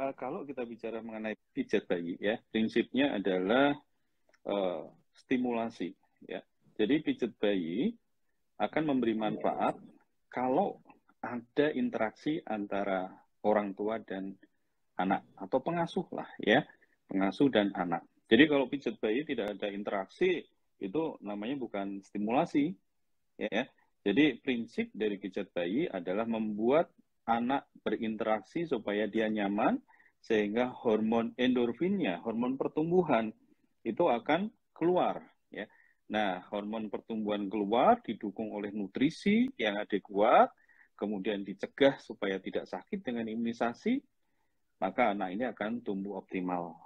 Kalau kita bicara mengenai pijat bayi, ya, prinsipnya adalah eh, stimulasi, ya. Jadi pijat bayi akan memberi manfaat kalau ada interaksi antara orang tua dan anak atau pengasuh lah, ya, pengasuh dan anak. Jadi kalau pijat bayi tidak ada interaksi, itu namanya bukan stimulasi, ya. Jadi prinsip dari pijat bayi adalah membuat anak berinteraksi supaya dia nyaman, sehingga hormon endorfinnya, hormon pertumbuhan itu akan keluar, ya. Nah, hormon pertumbuhan keluar didukung oleh nutrisi yang adekuat, kemudian dicegah supaya tidak sakit dengan imunisasi, maka anak ini akan tumbuh optimal.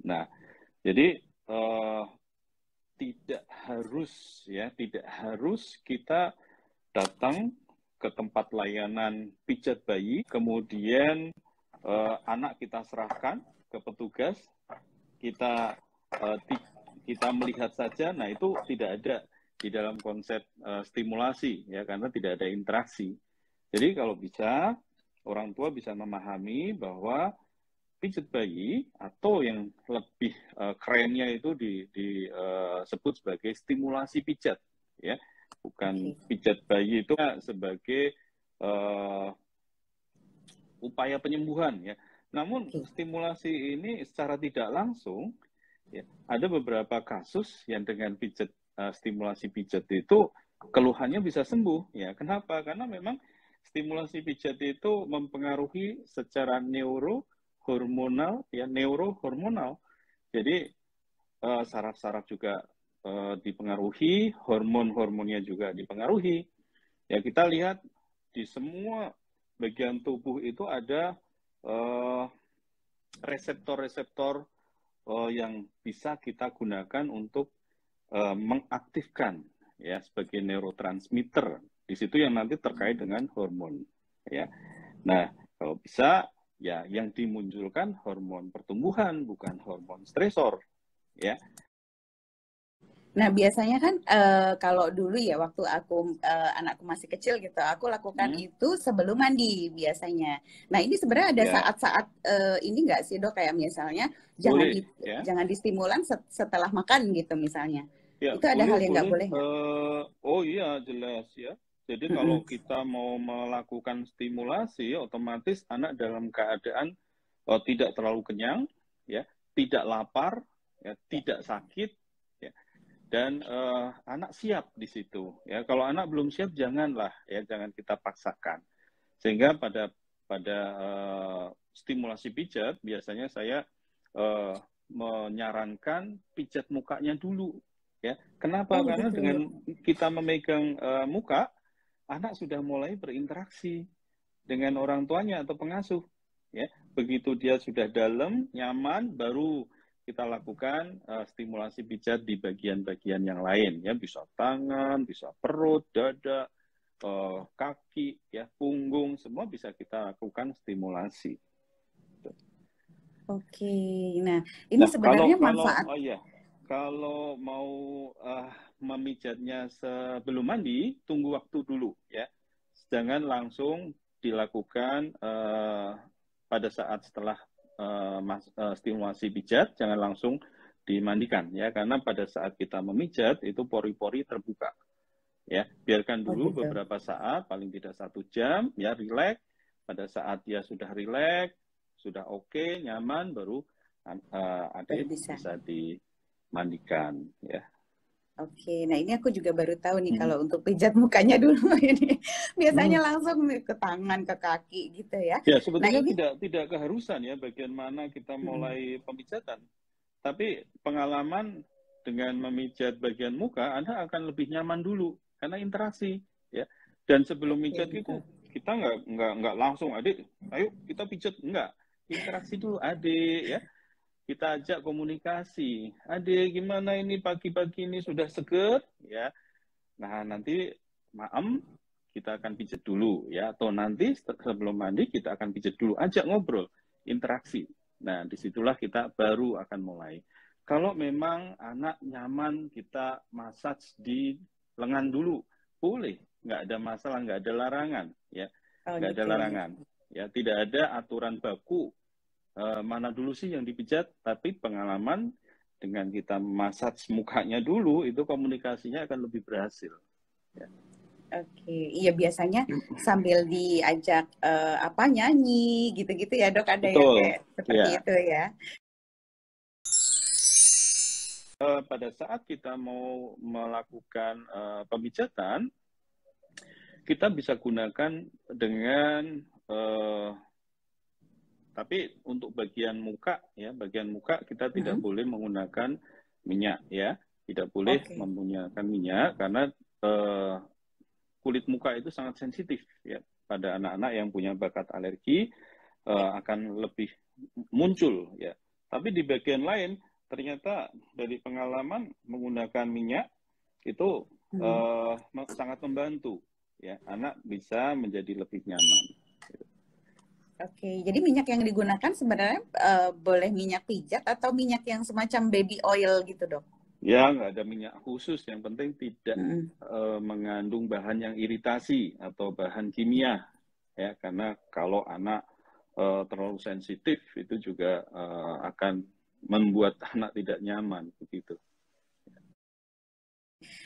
Nah, jadi tidak harus kita datang ke tempat layanan pijat bayi, kemudian anak kita serahkan ke petugas, kita kita melihat saja. Nah, itu tidak ada di dalam konsep stimulasi, ya, karena tidak ada interaksi. Jadi kalau bisa orang tua bisa memahami bahwa pijat bayi atau yang lebih kerennya itu disebut sebagai stimulasi pijat, ya, bukan pijat bayi itu sebagai upaya penyembuhan, ya. Namun stimulasi ini secara tidak langsung, ya, ada beberapa kasus yang dengan pijat stimulasi pijat itu keluhannya bisa sembuh, ya. Kenapa? Karena memang stimulasi pijat itu mempengaruhi secara neurohormonal, ya, neurohormonal. Jadi saraf-saraf juga dipengaruhi, hormon-hormonnya juga dipengaruhi. Ya, kita lihat di semua bagian tubuh itu ada reseptor-reseptor yang bisa kita gunakan untuk mengaktifkan, ya, sebagai neurotransmitter. Di situ yang nanti terkait dengan hormon, ya. Nah, kalau bisa, ya, yang dimunculkan hormon pertumbuhan, bukan hormon stresor, ya. Nah, biasanya kan kalau dulu ya waktu aku anakku masih kecil gitu, aku lakukan itu sebelum mandi biasanya. Nah, ini sebenarnya ada saat-saat ini nggak sih, Dok, kayak misalnya boleh, jangan distimulan setelah makan gitu misalnya. Ya, Itu ada hal yang nggak boleh nggak? Oh iya, jelas, ya. Jadi kalau kita mau melakukan stimulasi, otomatis anak dalam keadaan tidak terlalu kenyang, ya, tidak lapar, ya, tidak sakit, ya, dan anak siap di situ, ya. Kalau anak belum siap, janganlah, ya, jangan kita paksakan. Sehingga pada stimulasi pijat biasanya saya menyarankan pijat mukanya dulu, ya. Kenapa? Karena Gitu. dengan kita memegang muka, anak sudah mulai berinteraksi dengan orang tuanya atau pengasuh, ya. Begitu dia sudah dalam, nyaman, baru kita lakukan stimulasi pijat di bagian-bagian yang lain, ya. Bisa tangan, bisa perut, dada, kaki, ya, punggung, semua bisa kita lakukan stimulasi. Oke, nah ini sebenarnya manfaat. Kalau mau memijatnya sebelum mandi, tunggu waktu dulu, ya. Jangan langsung dilakukan pada saat setelah stimulasi pijat, jangan langsung dimandikan, ya, karena pada saat kita memijat itu pori-pori terbuka, ya. Biarkan dulu beberapa saat, paling tidak 1 jam, ya, rileks. Pada saat dia sudah rileks, sudah oke, nyaman, baru adik bisa dimandikan, ya. Oke, nah ini aku juga baru tahu nih kalau untuk pijat mukanya dulu ini biasanya langsung ke tangan, ke kaki gitu ya. Ya, sebetulnya tidak keharusan, ya, bagian mana kita mulai pemijatan. Tapi pengalaman dengan memijat bagian muka, Anda akan lebih nyaman dulu karena interaksi, ya. Dan sebelum mijat itu kita nggak langsung, adik, ayo kita pijat, enggak. Interaksi dulu, adik, ya. Kita ajak komunikasi. Adik, gimana ini pagi-pagi ini sudah seger, ya. Nah, nanti maem kita akan pijat dulu, ya. Atau nanti sebelum mandi kita akan pijat dulu. Ajak ngobrol, interaksi. Nah, disitulah kita baru akan mulai. Kalau memang anak nyaman, kita massage di lengan dulu, boleh, nggak ada masalah, nggak ada larangan, ya. Oh nggak ada gitu ya. larangan. Ya, tidak ada aturan baku mana dulu sih yang dipijat, tapi pengalaman dengan kita massage mukanya dulu itu komunikasinya akan lebih berhasil. Ya. Oke, iya biasanya sambil diajak apa nyanyi gitu-gitu ya dok, ada yang Betul, kayak seperti ya. itu ya. Pada saat kita mau melakukan pemijatan, kita bisa gunakan dengan tapi untuk bagian muka ya, bagian muka kita tidak boleh menggunakan minyak ya, tidak boleh Oke. menggunakan minyak karena kulit muka itu sangat sensitif ya. Pada anak-anak yang punya bakat alergi akan lebih muncul ya. Tapi di bagian lain ternyata dari pengalaman menggunakan minyak itu sangat membantu ya, anak bisa menjadi lebih nyaman. Oke, jadi minyak yang digunakan sebenarnya boleh minyak pijat atau minyak yang semacam baby oil gitu dok? Ya, nggak ada minyak khusus, yang penting tidak mengandung bahan yang iritasi atau bahan kimia ya, karena kalau anak terlalu sensitif itu juga akan membuat anak tidak nyaman begitu.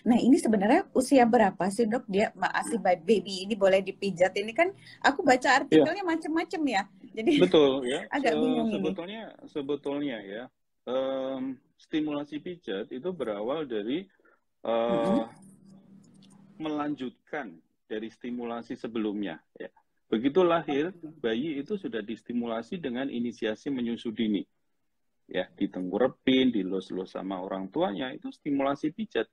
Nah ini sebenarnya usia berapa sih dok dia masih baby ini boleh dipijat? Ini kan aku baca Ya, artikelnya macam-macam ya, jadi betul ya. agak bingung ini. Sebetulnya ya, stimulasi pijat itu berawal dari melanjutkan dari stimulasi sebelumnya. Ya. Begitu lahir, bayi itu sudah distimulasi dengan inisiasi menyusu dini. Ya, ditenggorepin, dilus-lus sama orang tuanya, itu stimulasi pijat.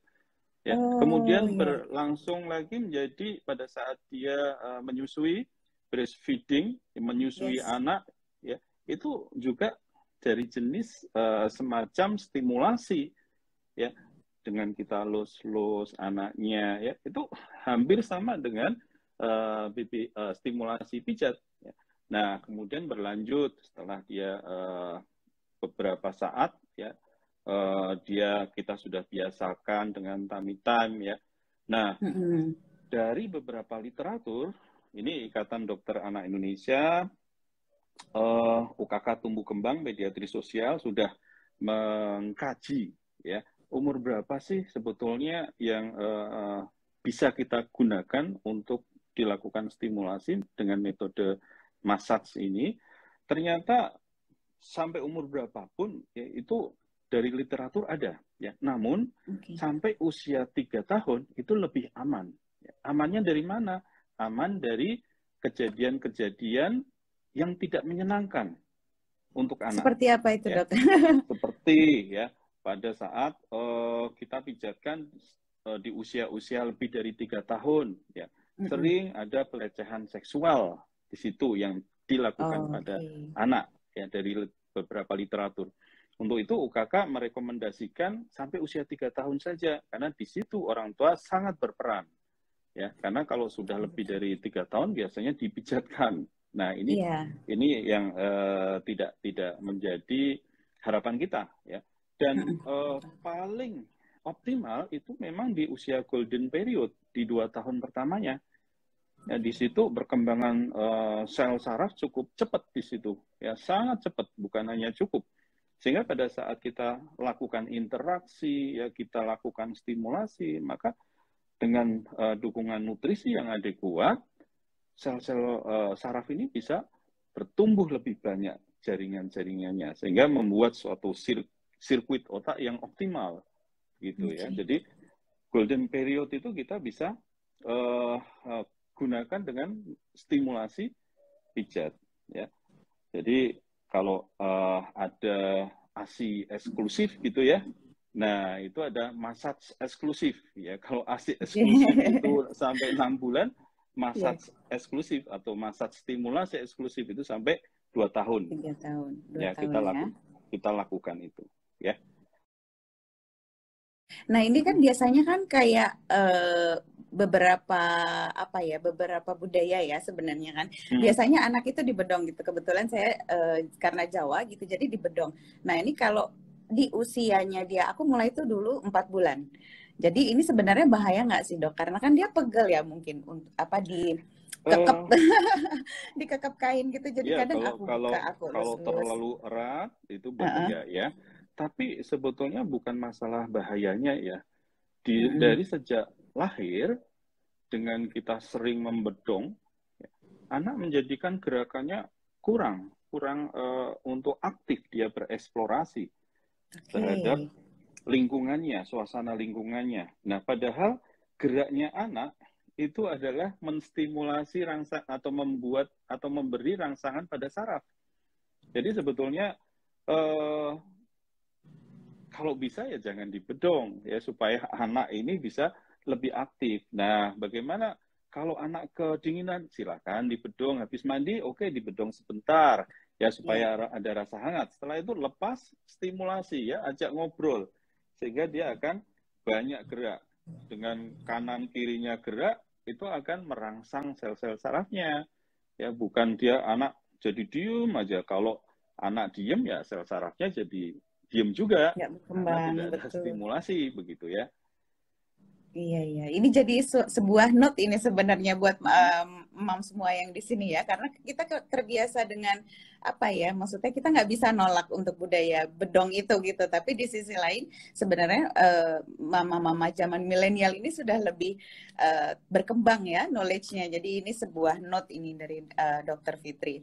Ya. Kemudian berlangsung lagi menjadi pada saat dia menyusui, breastfeeding, menyusui anak, ya, itu juga dari jenis semacam stimulasi, ya, dengan kita lus-lus anaknya, ya, itu hampir sama dengan stimulasi pijat. Ya. Nah, kemudian berlanjut setelah dia beberapa saat, ya, kita sudah biasakan dengan tummy time, ya. Nah, dari beberapa literatur, ini Ikatan Dokter Anak Indonesia, UKK Tumbuh Kembang Pediatri Sosial sudah mengkaji, ya, umur berapa sih sebetulnya yang bisa kita gunakan untuk dilakukan stimulasi dengan metode massage ini. Ternyata sampai umur berapapun ya, itu dari literatur ada, ya. Namun sampai usia 3 tahun itu lebih aman. Ya. Amannya dari mana? Aman dari kejadian-kejadian yang tidak menyenangkan untuk anak. Seperti apa itu, ya. dok? Seperti ya pada saat kita pijatkan di usia-usia lebih dari 3 tahun, ya, sering ada pelecehan seksual di situ yang dilakukan pada anak, ya, dari beberapa literatur. Untuk itu UKK merekomendasikan sampai usia 3 tahun saja, karena di situ orang tua sangat berperan. Ya, karena kalau sudah lebih dari 3 tahun biasanya dipijatkan. Nah, ini yang tidak menjadi harapan kita, ya. Dan paling optimal itu memang di usia golden period di 2 tahun pertamanya. Ya, di situ perkembangan sel saraf cukup cepat di situ, ya, sangat cepat, bukan hanya cukup. Sehingga pada saat kita lakukan interaksi, ya, kita lakukan stimulasi, maka dengan dukungan nutrisi yang adekuat, sel-sel saraf ini bisa bertumbuh lebih banyak jaringan-jaringannya, sehingga membuat suatu sirkuit otak yang optimal, gitu ya. Jadi golden period itu kita bisa gunakan dengan stimulasi pijat, ya. Jadi kalau ada ASI eksklusif gitu ya, nah itu ada massage eksklusif, ya. Kalau ASI eksklusif itu sampai 6 bulan, massage eksklusif atau massage stimulasi eksklusif itu sampai 2 tahun. 3 tahun. 2 ya, tahun kita lakukan itu, ya. Nah ini kan biasanya kan kayak beberapa budaya ya sebenarnya kan. Biasanya anak itu dibedong gitu. Kebetulan saya karena Jawa gitu jadi dibedong. Nah ini kalau di usianya dia, aku mulai itu dulu 4 bulan. Jadi ini sebenarnya bahaya nggak sih dok? Karena kan dia pegel ya mungkin di kekep Eh, dikekep kain gitu. Jadi ya, kadang kalau aku kalau buka, aku kalau lus-lus. terlalu erat itu Heeh. bahaya ya. Tapi sebetulnya bukan masalah bahayanya ya. Mm-mm. Dari sejak lahir dengan kita sering membedong, ya, anak menjadikan gerakannya kurang kurang untuk aktif dia bereksplorasi Oke. terhadap lingkungannya, suasana lingkungannya. Nah, padahal geraknya anak itu adalah menstimulasi rangsang atau membuat atau memberi rangsangan pada saraf. Jadi sebetulnya eh, kalau bisa ya jangan dibedong ya supaya anak ini bisa lebih aktif. Nah, bagaimana kalau anak kedinginan? Silakan dibedong habis mandi, oke dibedong sebentar ya Ya. supaya ada rasa hangat. Setelah itu lepas stimulasi ya, ajak ngobrol sehingga dia akan banyak gerak. Dengan kanan kirinya gerak itu akan merangsang sel-sel sarafnya. Ya, bukan dia anak jadi diem aja. Kalau anak diem ya sel sarafnya jadi diem juga Nggak karena berkembang, tidak ada betul. stimulasi begitu ya. Iya, iya. Ini jadi sebuah note ini sebenarnya buat mam semua yang di sini ya, karena kita terbiasa dengan apa ya, maksudnya kita nggak bisa nolak untuk budaya bedong itu gitu, tapi di sisi lain sebenarnya mama-mama zaman milenial ini sudah lebih berkembang ya knowledge-nya. Jadi ini sebuah note ini dari Dokter Fitri.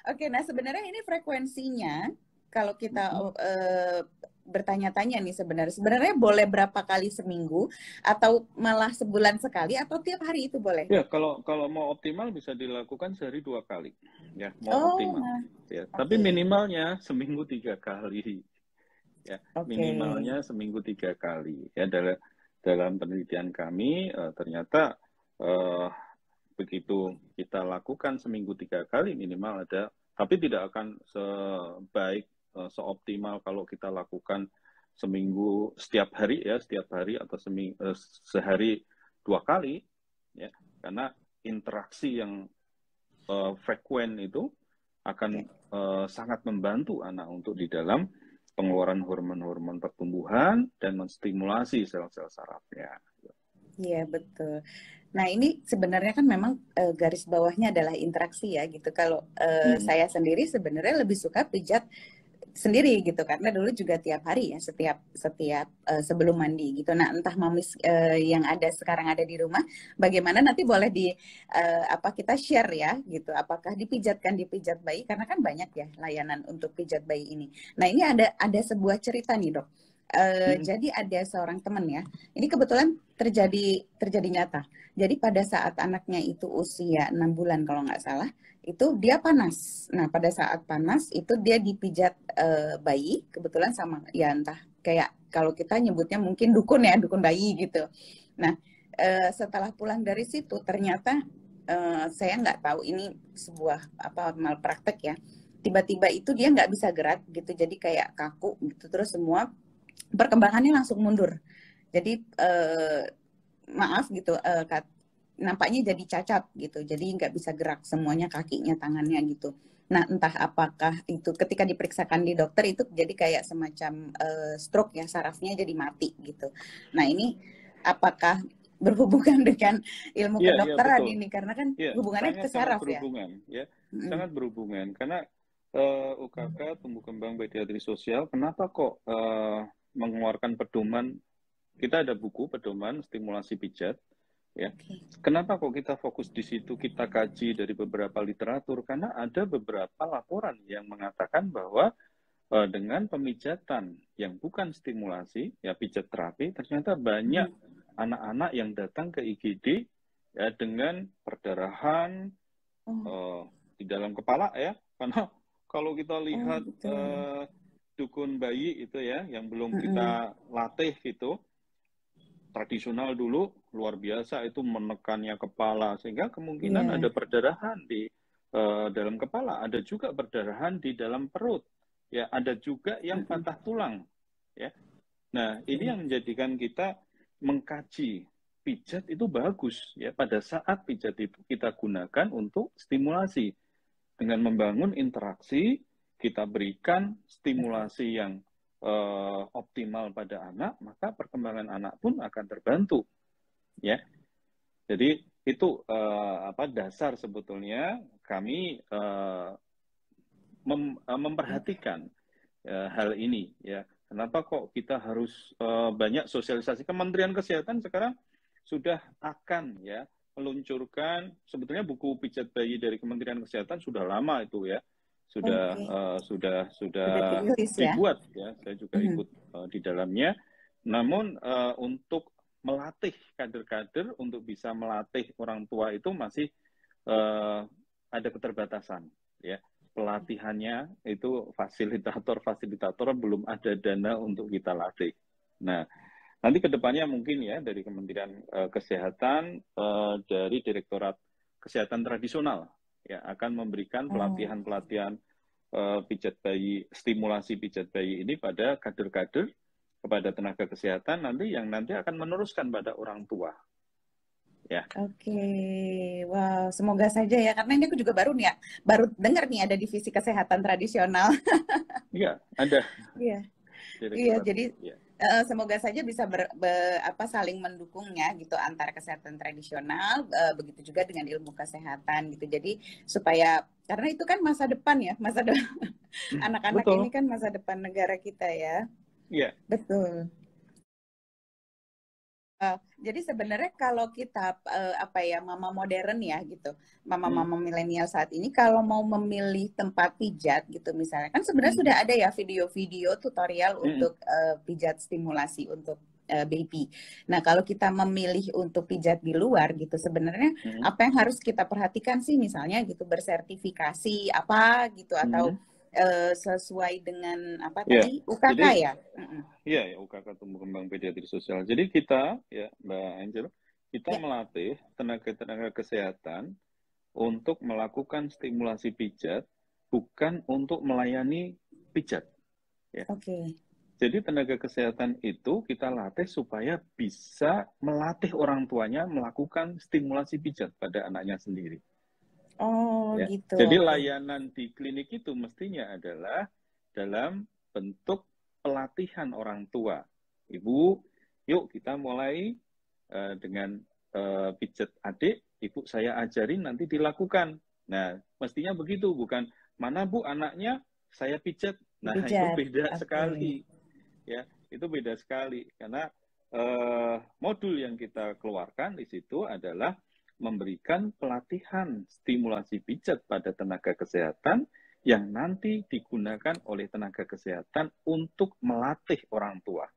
Oke, nah sebenarnya ini frekuensinya kalau kita bertanya-tanya nih sebenarnya boleh berapa kali seminggu atau malah sebulan sekali atau tiap hari itu boleh, Ya, Dok? kalau mau optimal bisa dilakukan sehari 2 kali. Ya, mau Oh, optimal. nah, Ya, tapi oke. minimalnya seminggu 3 kali. Ya, Oke. minimalnya seminggu 3 kali. Ya, dalam penelitian kami ternyata eh, begitu kita lakukan seminggu 3 kali minimal ada, tapi tidak akan sebaik seoptimal kalau kita lakukan seminggu setiap hari ya, setiap hari atau sehari 2 kali ya, karena interaksi yang frekuen itu Ya. akan sangat membantu anak untuk di dalam pengeluaran hormon-hormon pertumbuhan dan menstimulasi sel-sel sarafnya. Iya, betul. Nah, ini sebenarnya kan memang garis bawahnya adalah interaksi ya gitu. Kalau Hmm. saya sendiri sebenarnya lebih suka pijat sendiri gitu karena dulu juga tiap hari ya setiap setiap sebelum mandi gitu. Nah, entah mamis yang ada sekarang ada di rumah bagaimana nanti boleh di apa kita share ya gitu. Apakah dipijat bayi karena kan banyak ya layanan untuk pijat bayi ini. Nah, ini ada sebuah cerita nih, Dok. Hmm. Jadi ada seorang teman ya. Ini kebetulan terjadi nyata. Jadi pada saat anaknya itu usia 6 bulan kalau nggak salah, itu dia panas. Nah, pada saat panas itu dia dipijat bayi, kebetulan sama ya entah kayak kalau kita nyebutnya mungkin dukun ya, dukun bayi gitu. Nah, setelah pulang dari situ ternyata saya nggak tahu ini sebuah apa malpraktek ya. Tiba-tiba itu dia nggak bisa gerak gitu, jadi kayak kaku gitu. Terus semua perkembangannya langsung mundur. Jadi maaf gitu, nampaknya jadi cacat gitu, jadi nggak bisa gerak semuanya kakinya, tangannya gitu. Nah, entah apakah itu ketika diperiksakan di dokter itu jadi kayak semacam stroke ya, sarafnya jadi mati gitu. Nah, ini apakah berhubungan dengan ilmu Iya, iya kedokteran betul. ini karena kan Iya, hubungannya ke sangat-sangat saraf ya. berhubungan ya. Mm-mm. Sangat berhubungan karena UKK tumbuh kembang pediatri sosial kenapa kok mengeluarkan pedoman. Kita ada buku pedoman stimulasi pijat ya. Oke. Kenapa kok kita fokus di situ, kita kaji dari beberapa literatur karena ada beberapa laporan yang mengatakan bahwa dengan pemijatan yang bukan stimulasi, ya pijat terapi, ternyata banyak Mm. anak-anak yang datang ke IGD ya dengan perdarahan Oh, uh, di dalam kepala ya, karena kalau kita oh lihat betul. dukun bayi itu ya, yang belum Mm-mm. kita latih itu, tradisional dulu luar biasa itu menekannya kepala sehingga kemungkinan Iya. ada perdarahan di dalam kepala, ada juga perdarahan di dalam perut, ya ada juga yang Mm-mm. patah tulang, ya. Nah ini Oke. yang menjadikan kita mengkaji pijat itu bagus ya pada saat pijat itu kita gunakan untuk stimulasi dengan membangun interaksi kita berikan stimulasi yang optimal pada anak maka perkembangan anak pun akan terbantu ya. Jadi itu dasar sebetulnya kami memperhatikan hal ini ya. Kenapa kok kita harus banyak sosialisasi? Kementerian Kesehatan sekarang sudah akan ya meluncurkan sebetulnya buku pijat bayi dari Kementerian Kesehatan sudah lama itu ya. Sudah Oke. sudah Sudah dirilis ya. dibuat ya. Saya juga ikut di dalamnya. Namun untuk melatih kader-kader untuk bisa melatih orang tua itu masih ada keterbatasan ya. Pelatihannya itu fasilitator belum ada dana untuk kita latih. Nah, nanti kedepannya mungkin ya dari Kementerian Kesehatan, dari Direktorat Kesehatan Tradisional ya akan memberikan pelatihan-pelatihan pijat bayi, stimulasi pijat bayi ini pada kader-kader, kepada tenaga kesehatan nanti yang nanti akan meneruskan pada orang tua. Ya. Oke, wow, semoga saja ya, karena ini aku juga baru nih ya, baru dengar nih ada divisi kesehatan tradisional. Iya, ada. Iya, iya, jadi ya. semoga saja bisa saling mendukungnya gitu antara kesehatan tradisional, begitu juga dengan ilmu kesehatan gitu. Jadi supaya karena itu kan masa depan ya, anak-anak ini kan masa depan negara kita ya. Iya. Betul. Jadi sebenarnya kalau kita mama modern ya gitu, mama-mama milenial saat ini kalau mau memilih tempat pijat gitu misalnya, kan sebenarnya sudah ada ya video-video tutorial untuk pijat stimulasi untuk baby. Nah kalau kita memilih untuk pijat di luar gitu, sebenarnya apa yang harus kita perhatikan sih, misalnya gitu bersertifikasi apa gitu atau sesuai dengan apa tadi UKK ya? Iya, ya, UKK tumbuh kembang pediatri sosial. Jadi kita, ya Mbak Angel, kita melatih tenaga-tenaga kesehatan untuk melakukan stimulasi pijat, bukan untuk melayani pijat. Ya. Oke. Jadi tenaga kesehatan itu kita latih supaya bisa melatih orang tuanya melakukan stimulasi pijat pada anaknya sendiri. Oh, ya. gitu. Jadi layanan di klinik itu mestinya adalah dalam bentuk pelatihan orang tua. Ibu, yuk kita mulai dengan pijat adik, ibu saya ajarin nanti dilakukan. Nah, mestinya begitu, bukan mana Bu anaknya saya pijat. Nah, itu beda sekali. Ya, itu beda sekali karena modul yang kita keluarkan di situ adalah memberikan pelatihan stimulasi pijat pada tenaga kesehatan yang nanti digunakan oleh tenaga kesehatan untuk melatih orang tua.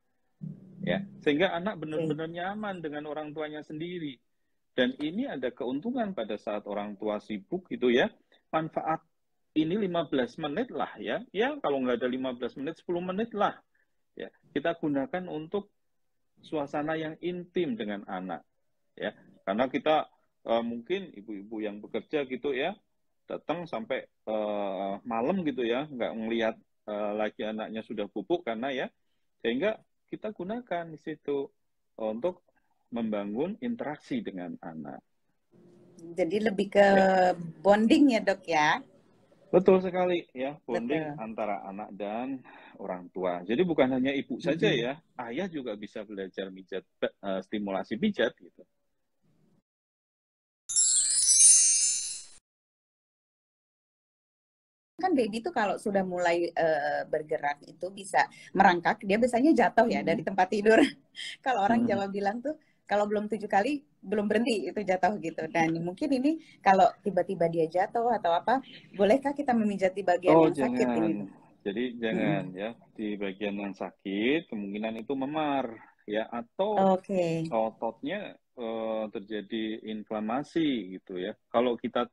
Ya, sehingga anak benar-benar nyaman dengan orang tuanya sendiri. Dan ini ada keuntungan pada saat orang tua sibuk gitu ya. Manfaat ini 15 menit lah ya. Ya, kalau nggak ada 15 menit, 10 menit lah. Ya, kita gunakan untuk suasana yang intim dengan anak. Ya, karena kita mungkin ibu-ibu yang bekerja gitu ya, datang sampai malam gitu ya, nggak ngelihat lagi anaknya sudah pupuk karena ya, sehingga kita gunakan di situ untuk membangun interaksi dengan anak. Jadi lebih ke bonding ya dok ya? Betul sekali ya, bonding antara anak dan orang tua. Jadi bukan hanya ibu saja ya, ayah juga bisa belajar pijat, stimulasi pijat gitu. Kan baby itu kalau sudah mulai bergerak itu bisa merangkak, dia biasanya jatuh ya dari tempat tidur. Kalau orang Jawa bilang tuh kalau belum 7 kali belum berhenti itu jatuh gitu. Dan mungkin ini kalau tiba-tiba dia jatuh atau apa, bolehkah kita memijat di bagian yang sakit ini? Jadi jangan ya, di bagian yang sakit kemungkinan itu memar ya, atau ototnya terjadi inflamasi gitu ya. Kalau kita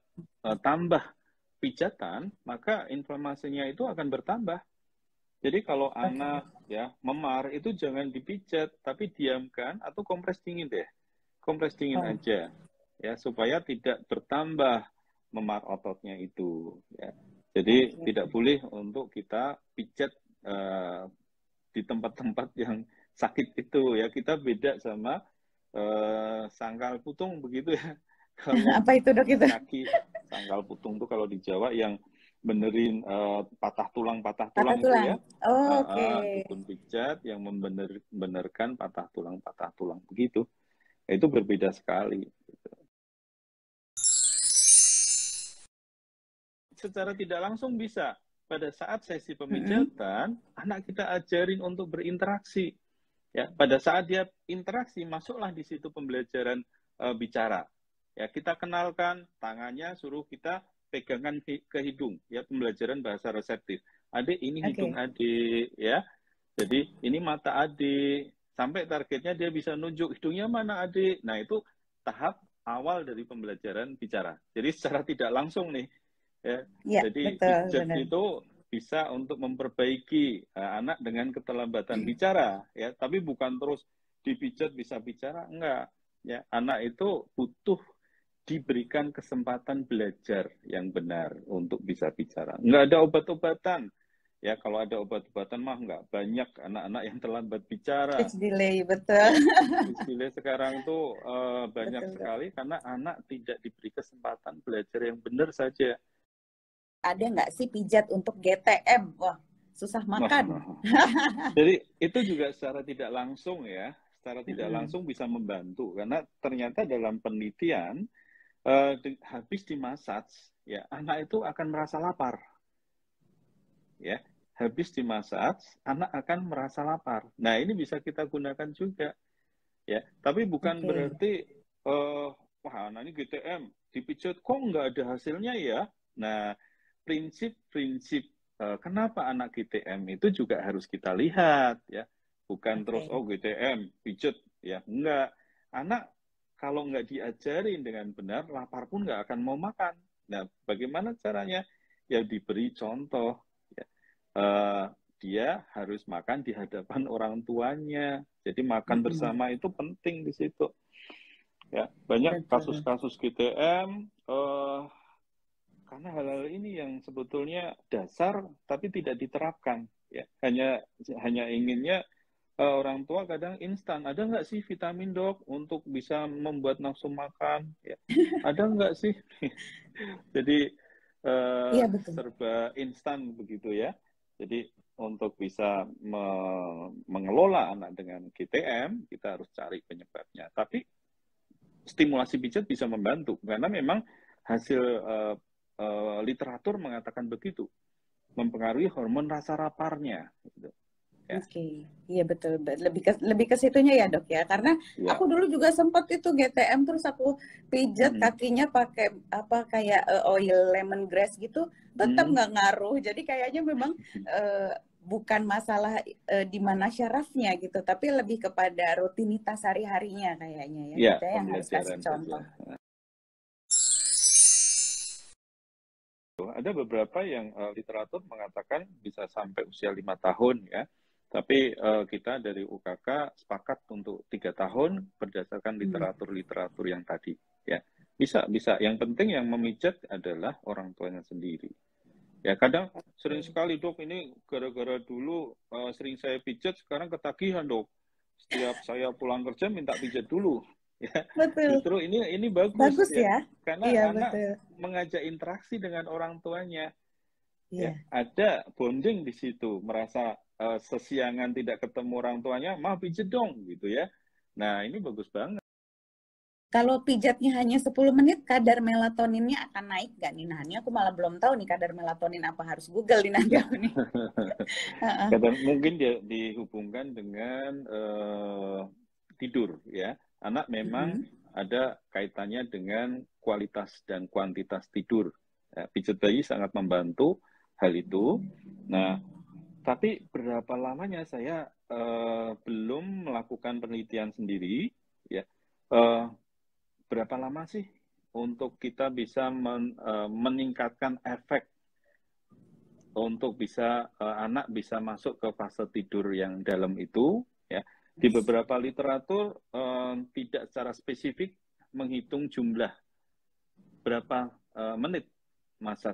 tambah pijatan, maka inflamasinya itu akan bertambah. Jadi kalau anak ya memar itu jangan dipijat, tapi diamkan atau kompres dingin deh. Kompres dingin aja ya, supaya tidak bertambah memar ototnya itu ya. Jadi tidak boleh untuk kita pijat di tempat-tempat yang sakit itu ya. Kita beda sama sangkal putung begitu ya. Kalau apa itu dok itu? Kaki sangkal putung tuh kalau di Jawa yang benerin patah tulang itu ya. Dukun pijat yang membenerkan patah tulang begitu. Itu berbeda sekali. secara tidak langsung bisa. Pada saat sesi pemijatan, anak kita ajarin untuk berinteraksi. Ya, pada saat dia interaksi, masuklah di situ pembelajaran bicara. Ya, kita kenalkan tangannya, suruh kita pegangan ke hidung. Ya, pembelajaran bahasa reseptif. Adik, ini hidung adik, ya. Jadi ini mata adik. Sampai targetnya dia bisa nunjuk hidungnya mana adik. Nah, itu tahap awal dari pembelajaran bicara. Jadi secara tidak langsung nih. Ya, jadi pijat itu bisa untuk memperbaiki anak dengan keterlambatan bicara, ya. Tapi bukan terus dipijat bisa bicara, enggak. Ya, anak itu butuh diberikan kesempatan belajar yang benar untuk bisa bicara. Enggak ada obat-obatan. Ya, kalau ada obat-obatan mah enggak banyak anak-anak yang terlambat bicara. Speech delay, betul. Ya, speech delay sekarang tuh banyak betul, sekali karena anak tidak diberi kesempatan belajar yang benar saja. Ada nggak sih pijat untuk GTM? Wah, susah makan. Jadi itu juga secara tidak langsung ya, secara tidak langsung bisa membantu karena ternyata dalam penelitian habis dimasak, ya anak itu akan merasa lapar. Ya, habis dimasak, anak akan merasa lapar. Nah, ini bisa kita gunakan juga. Ya, tapi bukan berarti wah, anak ini GTM dipijat kok nggak ada hasilnya ya. Nah, prinsip-prinsip kenapa anak GTM itu juga harus kita lihat ya. Bukan terus oh GTM pijat ya, enggak. Anak kalau nggak diajarin dengan benar, lapar pun nggak akan mau makan. Nah, bagaimana caranya? Ya diberi contoh. Ya. Dia harus makan di hadapan orang tuanya. Jadi makan bersama itu penting di situ. Ya, banyak kasus-kasus GTM karena hal-hal ini yang sebetulnya dasar tapi tidak diterapkan. Ya, hanya inginnya orang tua kadang instan. Ada nggak sih vitamin dok untuk bisa membuat nafsu makan? Ya, ada nggak sih? Jadi serba instan begitu ya. Jadi untuk bisa mengelola anak dengan GTM, kita harus cari penyebabnya. Tapi stimulasi pijat bisa membantu, karena memang hasil literatur mengatakan begitu, mempengaruhi hormon rasa laparnya. Gitu. Ya. Iya betul. Lebih ke situnya ya dok ya, karena aku dulu juga sempat itu GTM terus aku pijat kakinya pakai apa kayak oil lemongrass gitu, tetap nggak ngaruh. Jadi kayaknya memang bukan masalah di mana syarafnya gitu, tapi lebih kepada rutinitas sehari-harinya kayaknya ya. Kita yang harus kasih contoh. Ada beberapa yang literatur mengatakan bisa sampai usia 5 tahun ya. Tapi kita dari UKK sepakat untuk 3 tahun berdasarkan literatur-literatur yang tadi. Ya, bisa. Yang penting yang memijat adalah orang tuanya sendiri. Ya, kadang sering sekali dok ini gara-gara dulu sering saya pijat, sekarang ketagihan dok. Setiap saya pulang kerja minta pijat dulu. Ya, justru ini bagus ya. Karena anak mengajak interaksi dengan orang tuanya. Ya, ada bonding di situ, merasa sesiangan tidak ketemu orang tuanya, mah pijat dong gitu ya. Nah, ini bagus banget. Kalau pijatnya hanya 10 menit, kadar melatoninnya akan naik nggak nih? Nah, ini aku malah belum tahu nih kadar melatonin apa, harus Google nih nanti aku nih. Mungkin dia dihubungkan dengan tidur ya. Anak memang ada kaitannya dengan kualitas dan kuantitas tidur. Ya, pijat bayi sangat membantu hal itu. Nah, tapi berapa lamanya saya belum melakukan penelitian sendiri, ya. Berapa lama sih untuk kita bisa meningkatkan efek untuk bisa anak bisa masuk ke fase tidur yang dalam itu, ya. Di beberapa literatur tidak secara spesifik menghitung jumlah berapa menit masa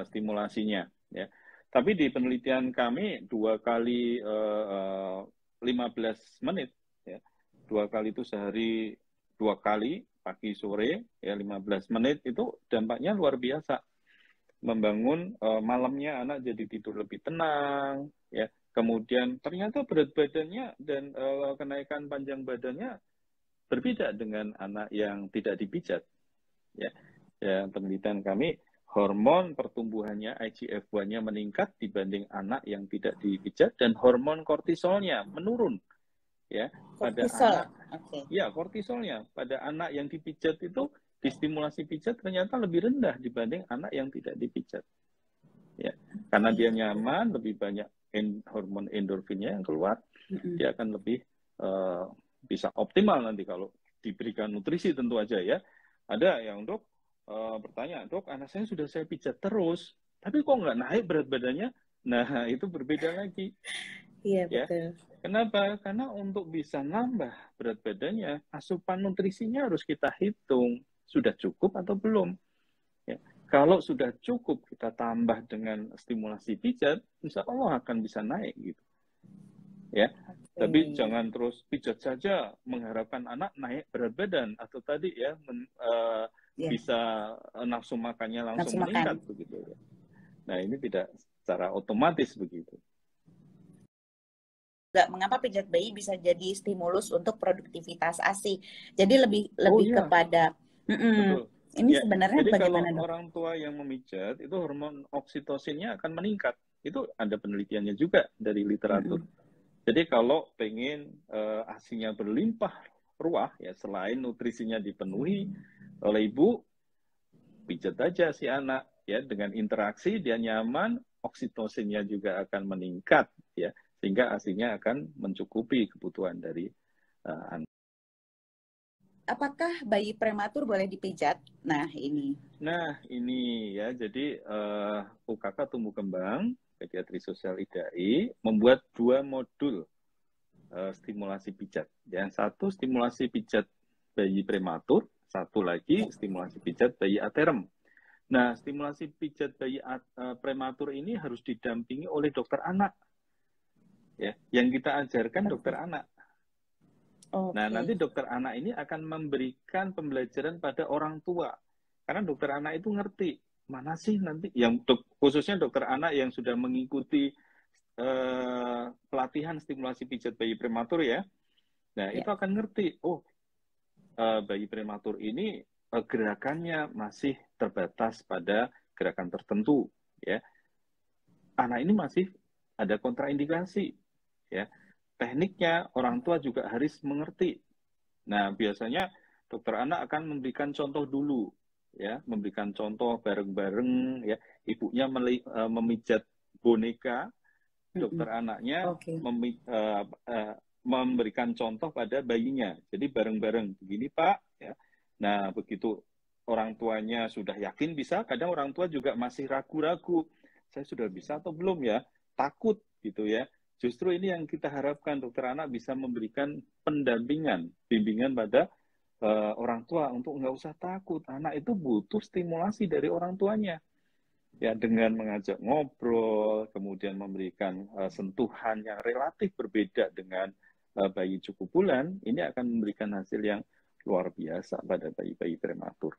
stimulasinya, ya. Tapi di penelitian kami 2 kali 15 menit, ya. 2 kali itu sehari 2 kali, pagi sore, ya 15 menit itu dampaknya luar biasa. Membangun malamnya anak jadi tidur lebih tenang, ya. Kemudian ternyata berat badannya dan kenaikan panjang badannya berbeda dengan anak yang tidak dipijat, ya. Ya, penelitian kami hormon pertumbuhannya IGF-1-nya meningkat dibanding anak yang tidak dipijat, dan hormon kortisolnya menurun ya pada Kortisol. anak. Ya, kortisolnya pada anak yang dipijat itu distimulasi pijat ternyata lebih rendah dibanding anak yang tidak dipijat. Ya, karena dia nyaman, lebih banyak hormon endorfinnya yang keluar, dia akan lebih bisa optimal nanti kalau diberikan nutrisi tentu aja ya. Ada yang dok bertanya, dok anak saya sudah saya pijat terus, tapi kok nggak naik berat badannya? Nah itu berbeda lagi. Iya ya. betul. Kenapa? Karena untuk bisa nambah berat badannya, asupan nutrisinya harus kita hitung sudah cukup atau belum. Ya. Kalau sudah cukup kita tambah dengan stimulasi pijat, insya Allah akan bisa naik gitu. Ya. Tapi jangan terus pijat saja mengharapkan anak naik berat badan atau tadi ya bisa nafsu makannya langsung meningkat begitu ya. Nah ini tidak secara otomatis begitu. Mengapa pijat bayi bisa jadi stimulus untuk produktivitas ASI? Jadi lebih kepada betul. Ini sebenarnya jadi bagaimana, kalau dok? orang tua yang memijat itu hormon oksitosinnya akan meningkat. Itu ada penelitiannya juga dari literatur. Jadi kalau pengen ASINya berlimpah ruah ya, selain nutrisinya dipenuhi oleh ibu, pijat aja si anak ya, dengan interaksi dia nyaman, oksitosinnya juga akan meningkat ya, sehingga ASINya akan mencukupi kebutuhan dari anak. Apakah bayi prematur boleh dipijat? Nah ini ya, jadi UKK tumbuh kembang pediatri sosial IDAI membuat 2 modul stimulasi pijat. Yang satu stimulasi pijat bayi prematur, satu lagi stimulasi pijat bayi aterem. Nah, stimulasi pijat bayi prematur ini harus didampingi oleh dokter anak. Ya, yang kita ajarkan dokter anak. Nah, nanti dokter anak ini akan memberikan pembelajaran pada orang tua. Karena dokter anak itu ngerti mana sih nanti yang khususnya dokter anak yang sudah mengikuti pelatihan stimulasi pijat bayi prematur ya. Nah, itu akan ngerti, bayi prematur ini gerakannya masih terbatas pada gerakan tertentu ya. Anak ini masih ada kontraindikasi ya. Tekniknya orang tua juga harus mengerti. Nah, biasanya dokter anak akan memberikan contoh dulu ya, memberikan contoh bareng-bareng ya. Ibunya memijat boneka, dokter anaknya memberikan contoh pada bayinya. Jadi bareng-bareng begini Pak ya. Nah, begitu orang tuanya sudah yakin bisa, kadang orang tua juga masih ragu-ragu. Saya sudah bisa atau belum ya? Takut gitu ya. Justru ini yang kita harapkan dokter anak bisa memberikan pendampingan, bimbingan pada orang tua untuk nggak usah takut. Anak itu butuh stimulasi dari orang tuanya. Ya, dengan mengajak ngobrol, kemudian memberikan sentuhan yang relatif berbeda dengan bayi cukup bulan, ini akan memberikan hasil yang luar biasa pada bayi-bayi prematur.